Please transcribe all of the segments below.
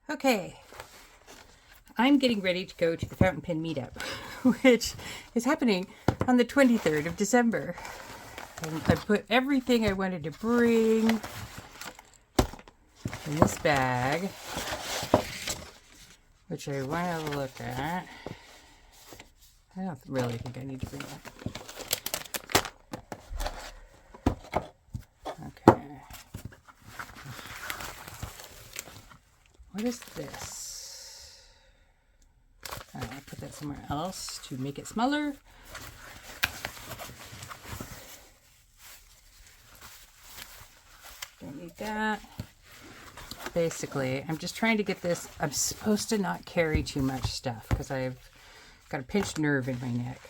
Okay, I'm getting ready to go to the Fountain Pen Meetup, which is happening on the 23rd of December. And I put everything I wanted to bring in this bag, which I want to look at. I don't really think I need to bring that. Okay. What is this? I'll put that somewhere else to make it smaller. Don't need that. Basically, I'm just trying to get this. I'm supposed to not carry too much stuff because I've got a pinched nerve in my neck.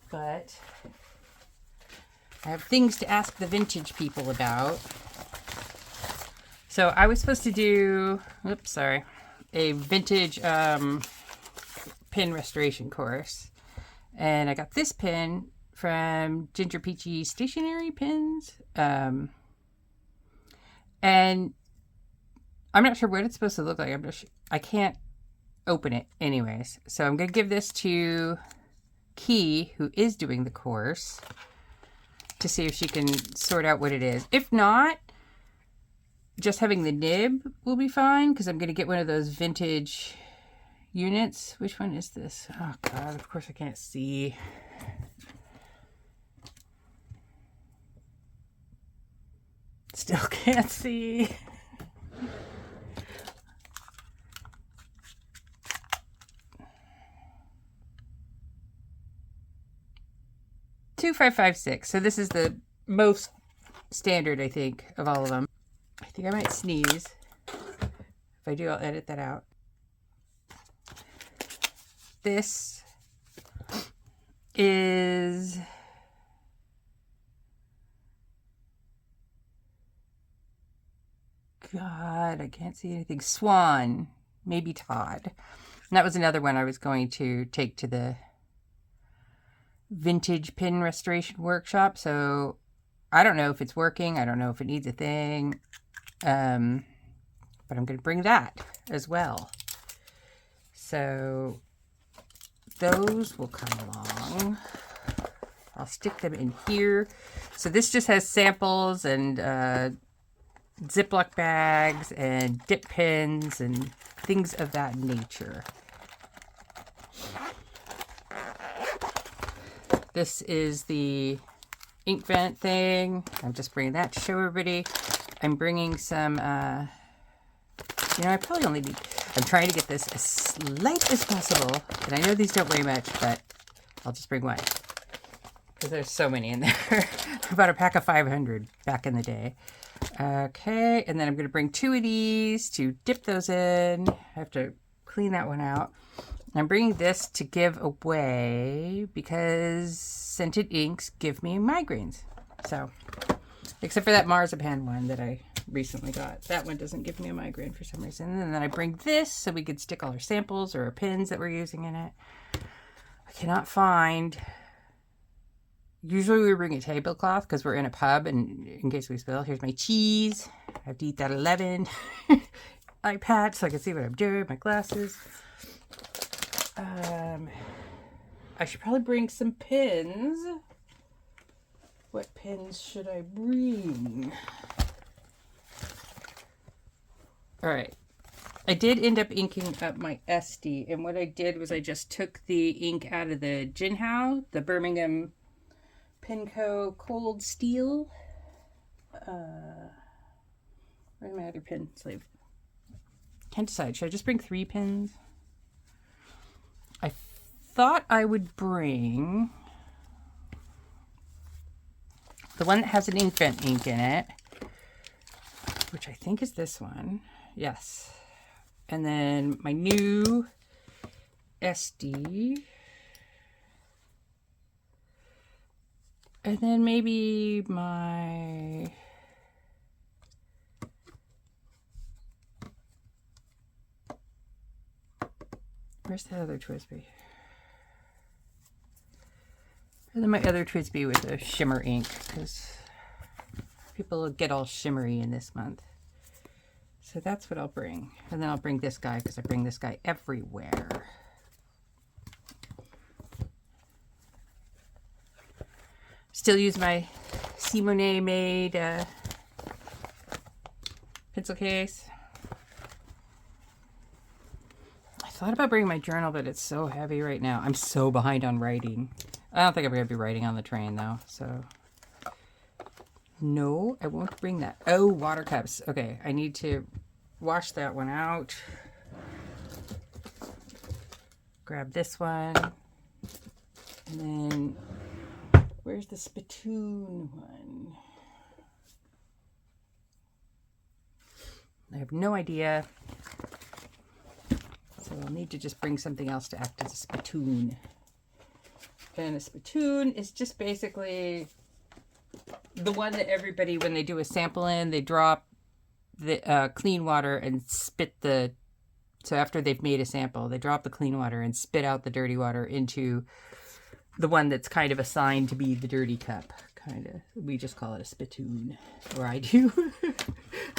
But I have things to ask the vintage people about. So I was supposed to do, a vintage pin restoration course. And I got this pin from Ginger Peachy Stationery Pins. And I'm not sure what it's supposed to look like. I can't open it anyways. So I'm going to give this to Key, who is doing the course, to see if she can sort out what it is. If not, just having the nib will be fine, because I'm going to get one of those vintage units. Which one is this? Oh God, of course I can't see. Still can't see. $2,556. So this is the most standard, I think, of all of them. I think I might sneeze. If I do, I'll edit that out. This is God, I can't see anything. Swan, maybe Todd. And that was another one I was going to take to the vintage pin restoration workshop. So I don't know if it's working. I don't know if it needs a thing. But I'm going to bring that as well. So those will come along. I'll stick them in here. So this just has samples and Ziploc bags and dip pins and things of that nature. This is the ink vent thing. I'm just bringing that to show everybody. I'm bringing some, I probably only need, I'm trying to get this as light as possible. And I know these don't weigh much, but I'll just bring one. Because there's so many in there. About a pack of 500 back in the day. Okay, and then I'm going to bring 2 of these to dip those in. I have to clean that one out. I'm bringing this to give away because scented inks give me migraines. So, except for that marzipan one that I recently got. That one doesn't give me a migraine for some reason. And then I bring this so we could stick all our samples or our pins that we're using in it. I cannot find... Usually we bring a tablecloth because we're in a pub and in case we spill. Here's my cheese. I have to eat that 11. Eye patch so I can see what I'm doing. My glasses. I should probably bring some pins. What pins should I bring? Alright. I did end up inking up my SD. And what I did was I just took the ink out of the Jinhao, the Birmingham Pinco Cold Steel. Where's my other pin sleeve? Can't decide. Should I just bring 3 pins? I thought I would bring the one that has an ink vent ink in it, which I think is this one. Yes. And then my new SD. And then maybe my... Where's that other Twisby? And then my other Twisby with a shimmer ink, because people get all shimmery in this month. So that's what I'll bring. And then I'll bring this guy because I bring this guy everywhere. Still use my Simone made pencil case. I thought about bringing my journal, but it's so heavy right now. I'm so behind on writing. I don't think I'm going to be writing on the train though, so... No, I won't bring that. Oh, water cups. Okay, I need to wash that one out. Grab this one. And then, where's the spittoon one? I have no idea. So I'll need to just bring something else to act as a spittoon. And a spittoon is just basically the one that everybody, when they do a sample in, they drop the clean water and spit the... So after they've made a sample, they drop the clean water and spit out the dirty water into the one that's kind of assigned to be the dirty cup. Kind of. We just call it a spittoon. Or I do. I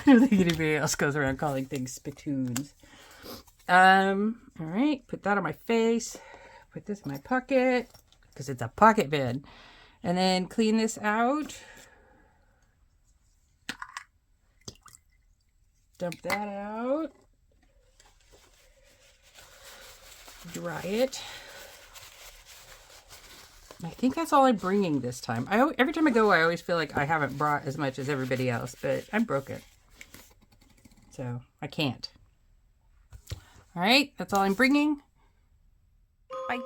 don't think anybody else goes around calling things spittoons. All right. Put that on my face. Put this in my pocket. Because it's a pocket bin. And then clean this out. Dump that out. Dry it. I think that's all I'm bringing this time. Every time I go, I always feel like I haven't brought as much as everybody else, but I'm broken. So I can't. All right, that's all I'm bringing. Bye.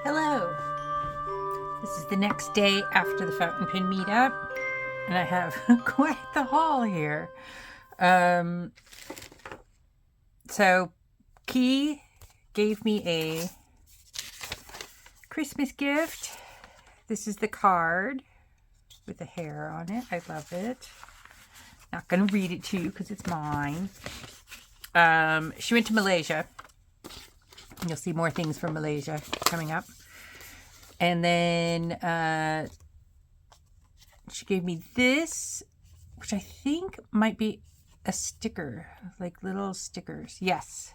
Hello. This is the next day after the fountain pen meetup, and I have quite the haul here. So Key gave me a Christmas gift. This is the card with the hair on it. I love it. Not gonna read it to you because it's mine. She went to Malaysia. You'll see more things from Malaysia coming up. And then she gave me this, which I think might be a sticker, like little stickers. Yes.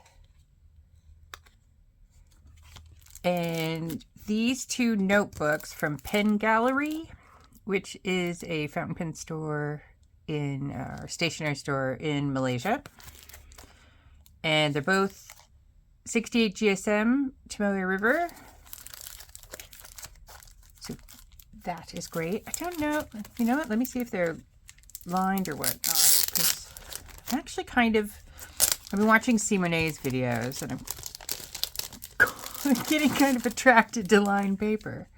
And these two notebooks from Pen Gallery, which is a fountain pen store in, or stationery store in Malaysia. And they're both 68 GSM, Tamoya River. So that is great. I don't know. You know what? Let me see if they're lined or whatnot. Because I'm actually kind of... I've been watching Simone's videos and I'm getting kind of attracted to lined paper.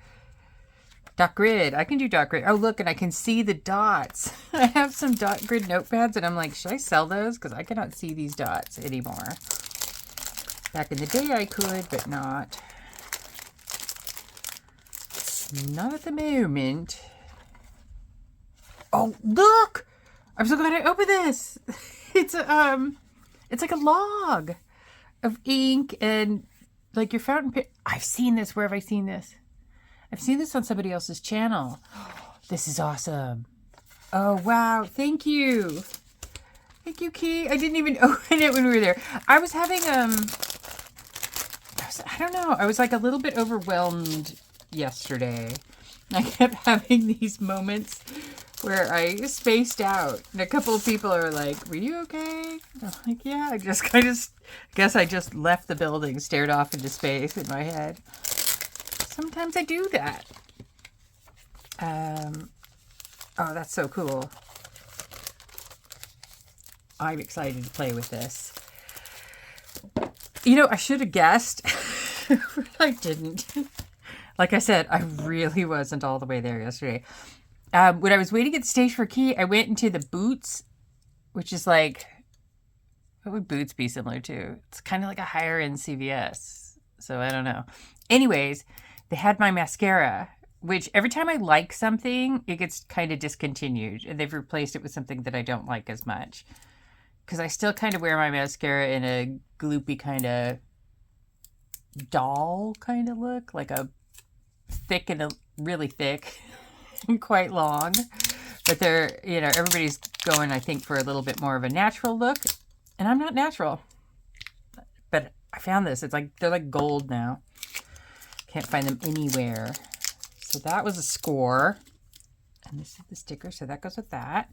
Dot grid. I can do dot grid. Oh, look, and I can see the dots. I have some dot grid notepads and I'm like, should I sell those? Because I cannot see these dots anymore. Back in the day I could, but not. Not at the moment. Oh, look! I'm so glad I opened this. It's like a log of ink and like your fountain pen. I've seen this. Where have I seen this? I've seen this on somebody else's channel. This is awesome. Oh, wow. Thank you. Thank you, Key. I didn't even open it when we were there. I was having, I don't know. I was like a little bit overwhelmed yesterday. I kept having these moments where I spaced out. And a couple of people are like, were you okay? I'm like, yeah. I just kind of, guess I just left the building, stared off into space in my head. Sometimes I do that. Oh, that's so cool. I'm excited to play with this. You know, I should have guessed. I didn't. Like I said, I really wasn't all the way there yesterday. When I was waiting at the station for Key, I went into the Boots, which is like, what would Boots be similar to? It's kind of like a higher end CVS. So I don't know. Anyways, they had my mascara, which every time I like something, it gets kind of discontinued. And they've replaced it with something that I don't like as much. Because I still kind of wear my mascara in a gloopy kind of doll kind of look. Like a thick and a really thick and quite long. But they're, everybody's going, I think, for a little bit more of a natural look. And I'm not natural. But I found this. It's like, they're like gold now. Can't find them anywhere. So that was a score. And this is the sticker, so that goes with that.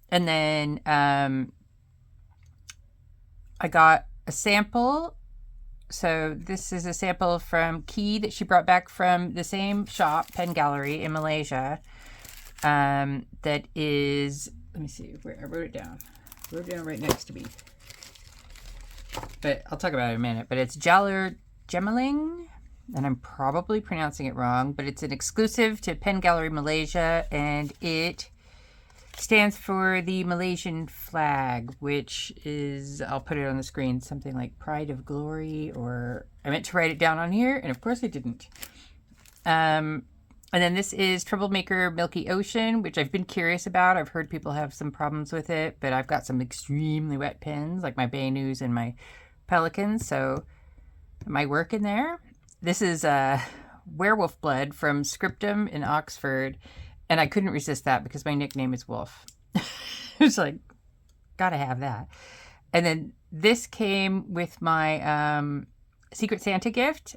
And then I got a sample. So this is a sample from Key that she brought back from the same shop, Pen Gallery in Malaysia. That is, let me see where I wrote it down. I wrote it down right next to me. But I'll talk about it in a minute. But it's Jalur Gemaling, and I'm probably pronouncing it wrong, but it's an exclusive to Pen Gallery Malaysia, and it stands for the Malaysian flag, which is, I'll put it on the screen, something like Pride of Glory, or I meant to write it down on here, and of course I didn't. And then this is Troublemaker Milky Ocean, which I've been curious about. I've heard people have some problems with it, but I've got some extremely wet pens, like my Bainus and my Pelicans, so it might work in there. This is Werewolf Blood from Scriptum in Oxford, and I couldn't resist that because my nickname is Wolf. It's like, gotta have that. And then this came with my Secret Santa gift.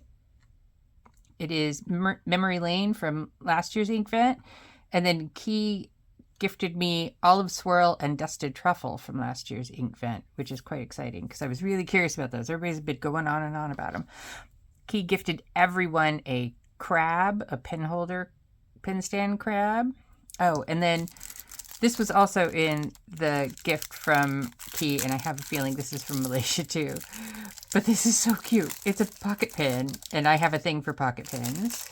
It is Memory Lane from last year's ink vent. And then Key gifted me Olive Swirl and Dusted Truffle from last year's ink vent, which is quite exciting because I was really curious about those. Everybody's been going on and on about them. Key gifted everyone a crab, a pen holder, pen stand crab. Oh, and then this was also in the gift from Key, and I have a feeling this is from Malaysia too. But this is so cute. It's a pocket pen, and I have a thing for pocket pens.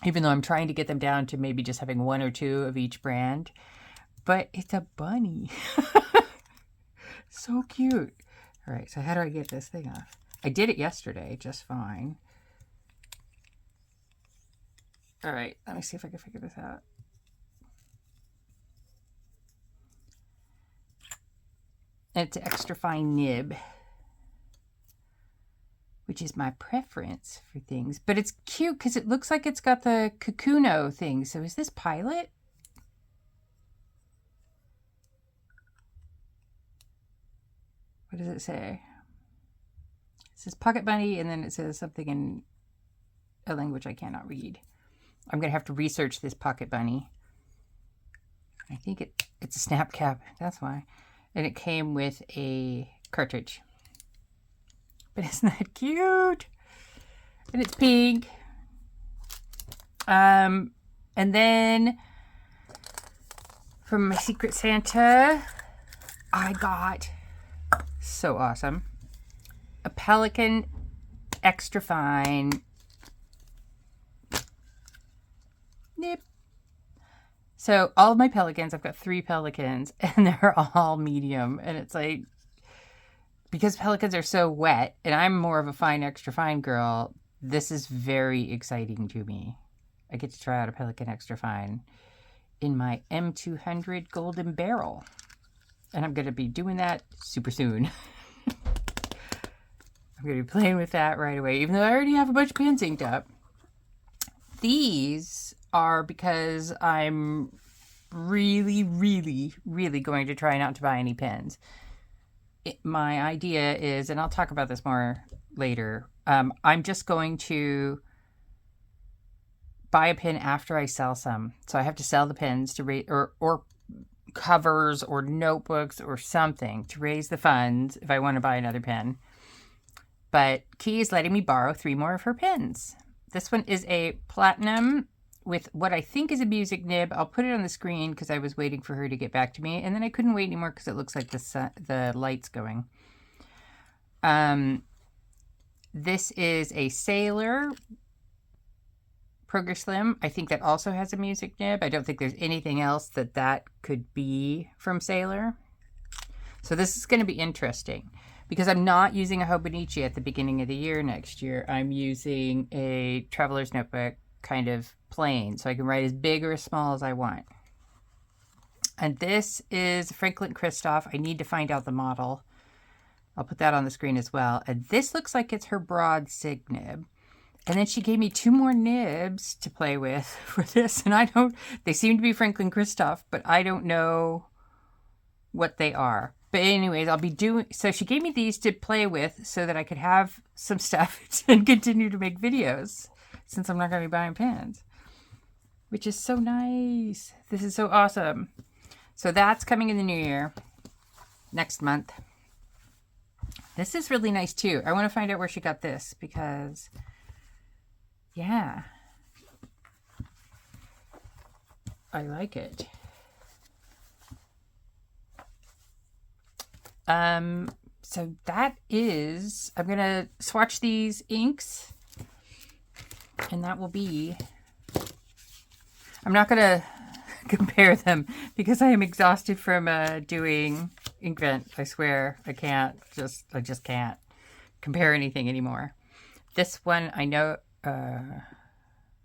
Even though I'm trying to get them down to maybe just having one or two of each brand. But it's a bunny. So cute. All right, so how do I get this thing off? I did it yesterday just fine. All right, let me see if I can figure this out. And it's an extra fine nib, which is my preference for things. But it's cute because it looks like it's got the Kakuno thing. So is this Pilot? What does it say? It says Pocket Bunny, and then it says something in a language I cannot read. I'm going to have to research this Pocket Bunny. I think it's a snap cap. That's why. And it came with a cartridge. But isn't that cute? And it's pink. And then from my Secret Santa, I got, so awesome, a Pelican extra fine nib. So all of my Pelicans, I've got 3 Pelicans, and they're all medium. And it's like, because Pelicans are so wet, and I'm more of a fine, extra fine girl, this is very exciting to me. I get to try out a Pelican extra fine in my M200 Golden Barrel. And I'm going to be doing that super soon. I'm going to be playing with that right away, even though I already have a bunch of pens inked up. These are because I'm really, really, really going to try not to buy any pens. My idea is, and I'll talk about this more later, I'm just going to buy a pen after I sell some. So I have to sell the pens to raise, or covers or notebooks or something to raise the funds if I want to buy another pen. But Key is letting me borrow 3 more of her pens. This one is a platinum with what I think is a music nib. I'll put it on the screen because I was waiting for her to get back to me. And then I couldn't wait anymore because it looks like the light's going. This is a Sailor Progress Slim. I think that also has a music nib. I don't think there's anything else that could be from Sailor. So this is going to be interesting because I'm not using a Hobonichi at the beginning of the year next year. I'm using a Traveler's Notebook kind of plain, so I can write as big or as small as I want. And this is Franklin Christoph. I need to find out the model. I'll put that on the screen as well. And this looks like it's her broad sig nib. And then she gave me 2 more nibs to play with for this. And they seem to be Franklin Christoph, but I don't know what they are. But anyways, so she gave me these to play with so that I could have some stuff and continue to make videos since I'm not going to be buying pens, which is so nice. This is so awesome. So that's coming in the new year, next month. This is really nice too. I want to find out where she got this because, yeah, I like it. So that is, I'm going to swatch these inks and that will be, I'm not going to compare them because I am exhausted from doing Inkvent. I swear I just can't compare anything anymore. This one, I know,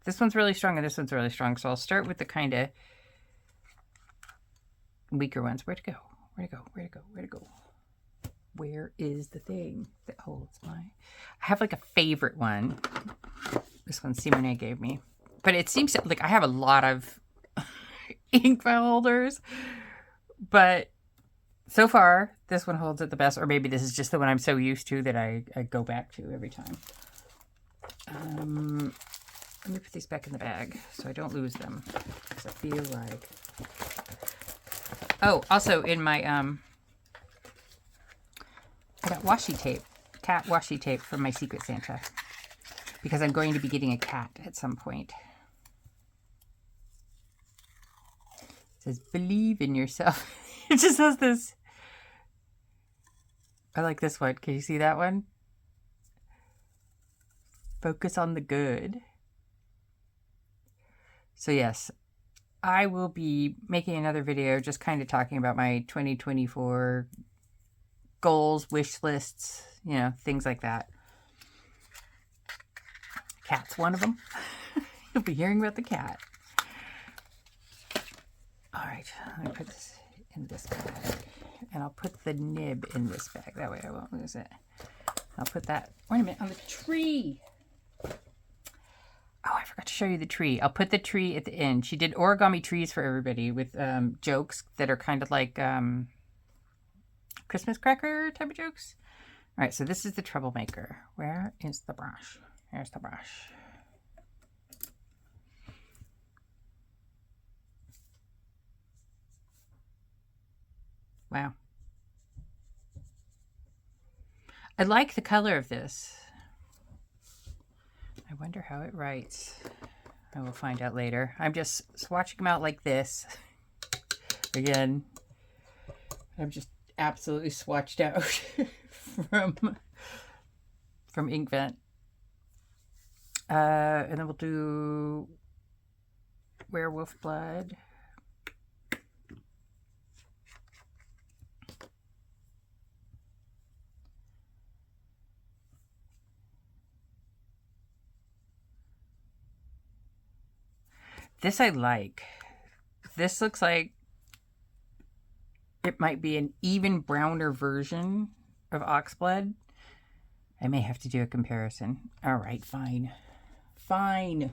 this one's really strong and this one's really strong. So I'll start with the kind of weaker ones. Where'd it go? Where'd it go? Where'd it go? Where'd it go? Where is the thing that holds I have like a favorite one. This one Simone gave me. But it seems like I have a lot of ink file holders. But so far, this one holds it the best. Or maybe this is just the one I'm so used to that I go back to every time. Let me put these back in the bag so I don't lose them. Because I feel like... Oh, also in my... I got washi tape, cat washi tape from my Secret Santa because I'm going to be getting a cat at some point. It says, believe in yourself. It just says this. I like this one. Can you see that one? Focus on the good. So yes, I will be making another video just kind of talking about my 2024 goals, wish lists, you know, things like that. Cat's one of them. You'll be hearing about the cat. All right, let me put this in this bag. And I'll put the nib in this bag. That way I won't lose it. I'll put that ornament on the tree. Oh, I forgot to show you the tree. I'll put the tree at the end. She did origami trees for everybody with jokes that are kind of like... Christmas cracker type of jokes. All right, so this is the troublemaker. Where is the brush? Here's the brush. Wow. I like the color of this. I wonder how it writes. I will find out later. I'm just swatching them out like this. Again, I'm just absolutely swatched out from Inkvent. And then we'll do Werewolf Blood. This I like. This looks like it might be an even browner version of Oxblood. I may have to do a comparison. All right, fine. Fine.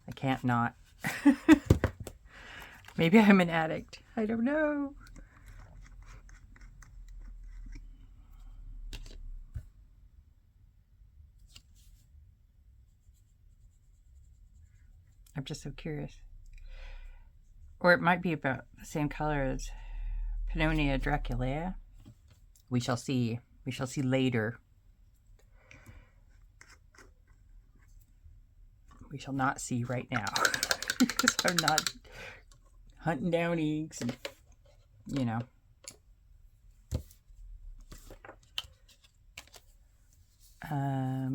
I can't not. Maybe I'm an addict. I don't know. I'm just so curious. Or it might be about the same color as Pannonia Draculea. We shall see. We shall see later. We shall not see right now. Because I'm not hunting down inks and, you know.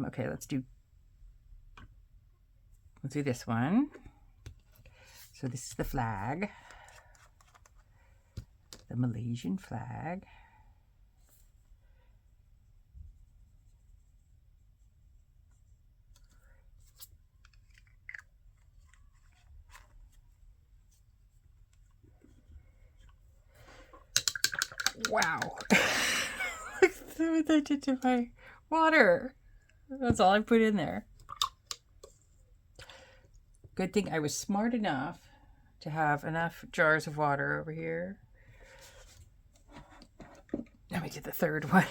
Okay, let's do this one. So this is the flag, the Malaysian flag. Wow. Look what I did to my water. That's all I put in there. Good thing I was smart enough to have enough jars of water over here. Now we get the third one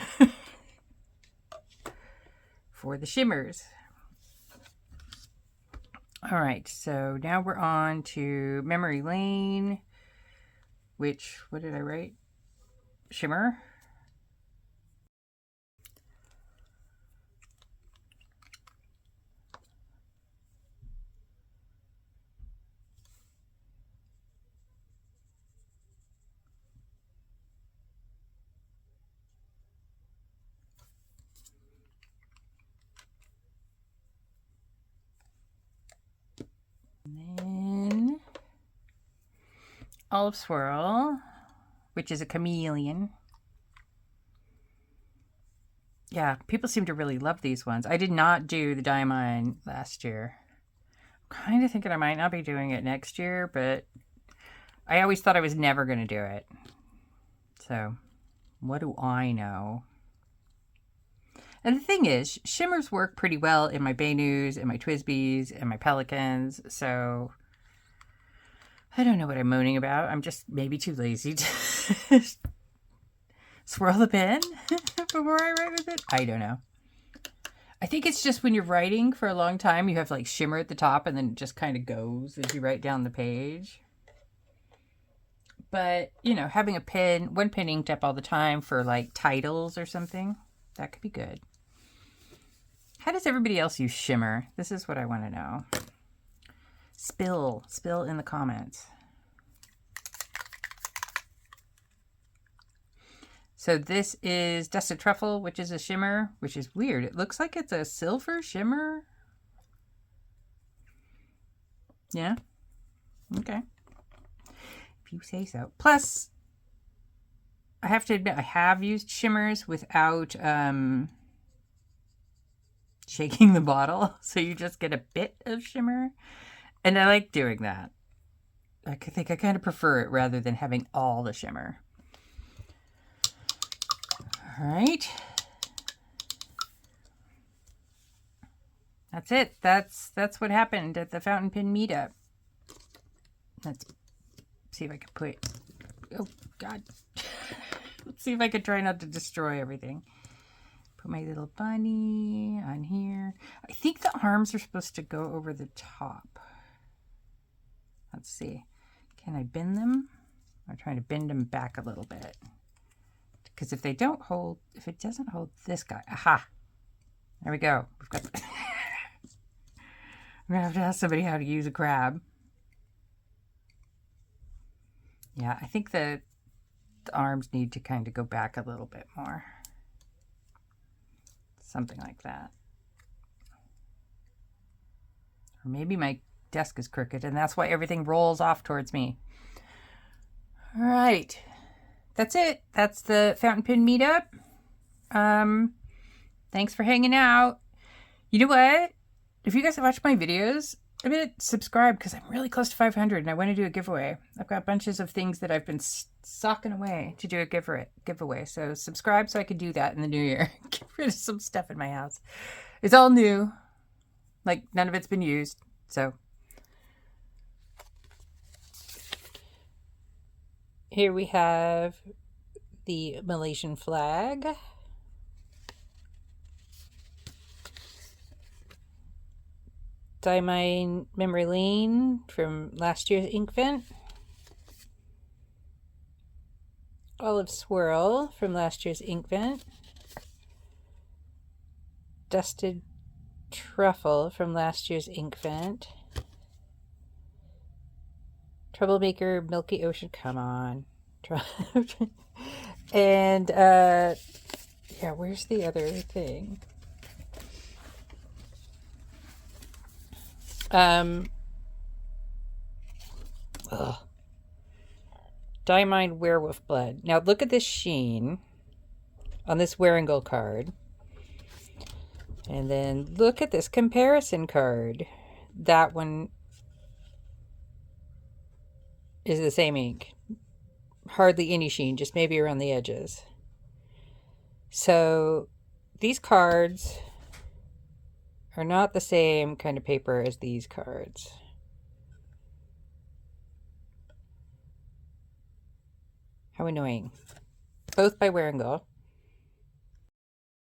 for the shimmers. All right, so now we're on to Memory Lane, which, what did I write? Shimmer. And then Olive Swirl, which is a chameleon. Yeah, people seem to really love these ones. I did not do the diamond last year. I'm kind of thinking I might not be doing it next year, but I always thought I was never going to do it. So, what do I know? And the thing is, shimmers work pretty well in my Baynus and my Twisbees and my Pelicans, so I don't know what I'm moaning about. I'm just maybe too lazy to swirl the pen before I write with it. I don't know. I think it's just when you're writing for a long time, you have like shimmer at the top and then it just kind of goes as you write down the page. But, you know, having a pen, one pen inked up all the time for like titles or something, that could be good. How does everybody else use shimmer? This is what I want to know. Spill in the comments. So this is Dusted Truffle, which is a shimmer, which is weird. It looks like it's a silver shimmer. Yeah. Okay. If you say so. Plus, I have to admit, I have used shimmers without shaking the bottle. So you just get a bit of shimmer. And I like doing that. I think I kind of prefer it rather than having all the shimmer. All right. That's it. That's what happened at the Fountain Pen Meetup. Let's see if I can put... Oh, God. Let's see if I can try not to destroy everything. Put my little bunny on here. I think the arms are supposed to go over the top. Let's see. Can I bend them? I'm trying to bend them back a little bit. Because if they don't hold, if it doesn't hold this guy, aha. There we go. We've got the I'm going to have to ask somebody how to use a crab. Yeah, I think the arms need to kind of go back a little bit more. Something like that. Or maybe my desk is crooked and that's why everything rolls off towards me. All right. That's it. That's the Fountain Pen Meetup. Thanks for hanging out. You know what? If you guys have watched my videos, I'm going to subscribe because I'm really close to 500 and I want to do a giveaway. I've got bunches of things that I've been socking away to do a giveaway. So subscribe so I can do that in the new year. Get rid of some stuff in my house. It's all new. Like none of it's been used. So here we have the Malaysian flag. Diamond Memory Lane from last year's ink vent. Olive Swirl from last year's ink vent. Dusted Truffle from last year's ink vent. Troublemaker Milky Ocean, come on. And yeah, where's the other thing? Ugh. Diamond Werewolf Blood. Now look at this sheen on this Wearingle card. And then look at this comparison card. That one is the same ink. Hardly any sheen, just maybe around the edges. So these cards are not the same kind of paper as these cards. How annoying. Both by Wearingle.